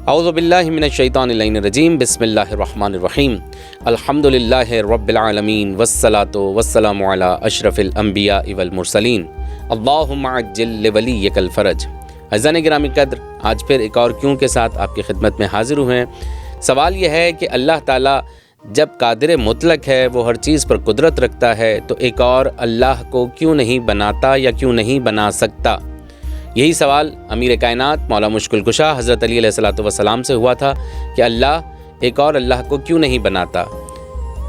اعوذ باللہ من الشیطان الرجیم بسم اللہ الرحمن الرحیم الحمدللہ رب العالمین والصلاة والسلام علی اشرف الانبیاء والمرسلین اللہم عجل لولیک الفرج۔ عزیزان گرامی قدر، آج پھر ایک اور کیوں کے ساتھ آپ کی خدمت میں حاضر ہوئے ہیں۔ سوال یہ ہے کہ اللہ تعالیٰ جب قادر مطلق ہے، وہ ہر چیز پر قدرت رکھتا ہے، تو ایک اور اللہ کو کیوں نہیں بناتا یا کیوں نہیں بنا سکتا؟ یہی سوال امیر کائنات مولا مشکل کشا حضرت علی علیہ السلام سے ہوا تھا کہ اللہ ایک اور اللہ کو کیوں نہیں بناتا۔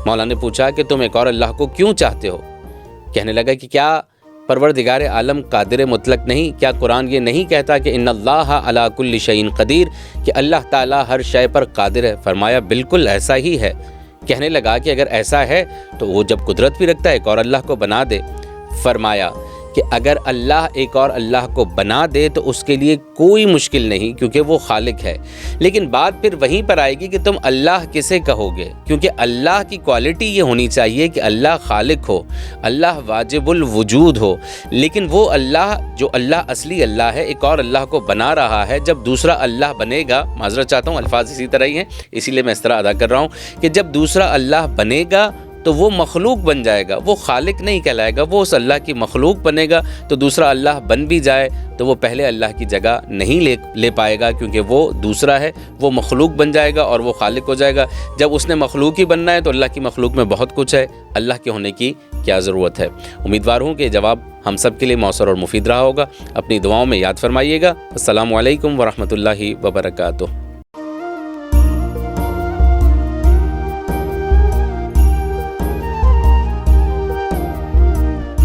مولا نے پوچھا کہ تم ایک اور اللہ کو کیوں چاہتے ہو؟ کہنے لگا کہ کیا پروردگار عالم قادر مطلق نہیں؟ کیا قرآن یہ نہیں کہتا کہ ان اللہ علی کل شیء قدیر، کہ اللہ تعالیٰ ہر شے پر قادر ہے؟ فرمایا بالکل ایسا ہی ہے۔ کہنے لگا کہ اگر ایسا ہے تو وہ جب قدرت بھی رکھتا ہے ایک اور اللہ کو بنا دے۔ فرمایا کہ اگر اللہ ایک اور اللہ کو بنا دے تو اس کے لیے کوئی مشکل نہیں، کیونکہ وہ خالق ہے۔ لیکن بات پھر وہیں پر آئے گی کہ تم اللہ کسے کہو گے، کیونکہ اللہ کی کوالٹی یہ ہونی چاہیے کہ اللہ خالق ہو، اللہ واجب الوجود ہو۔ لیکن وہ اللہ جو اللہ اصلی اللہ ہے ایک اور اللہ کو بنا رہا ہے۔ جب دوسرا اللہ بنے گا، معذرت چاہتا ہوں الفاظ اسی طرح ہی ہیں اسی لیے میں اس طرح ادا کر رہا ہوں، کہ جب دوسرا اللہ بنے گا تو وہ مخلوق بن جائے گا، وہ خالق نہیں کہلائے گا، وہ اس اللہ کی مخلوق بنے گا۔ تو دوسرا اللہ بن بھی جائے تو وہ پہلے اللہ کی جگہ نہیں لے پائے گا، کیونکہ وہ دوسرا ہے، وہ مخلوق بن جائے گا اور وہ خالق ہو جائے گا۔ جب اس نے مخلوق ہی بننا ہے تو اللہ کی مخلوق میں بہت کچھ ہے، اللہ کے ہونے کی کیا ضرورت ہے؟ امیدوار ہوں کہ یہ جواب ہم سب کے لیے مؤثر اور مفید رہا ہوگا۔ اپنی دعاؤں میں یاد فرمائیے گا۔ السلام علیکم ورحمۃ اللہ وبرکاتہ۔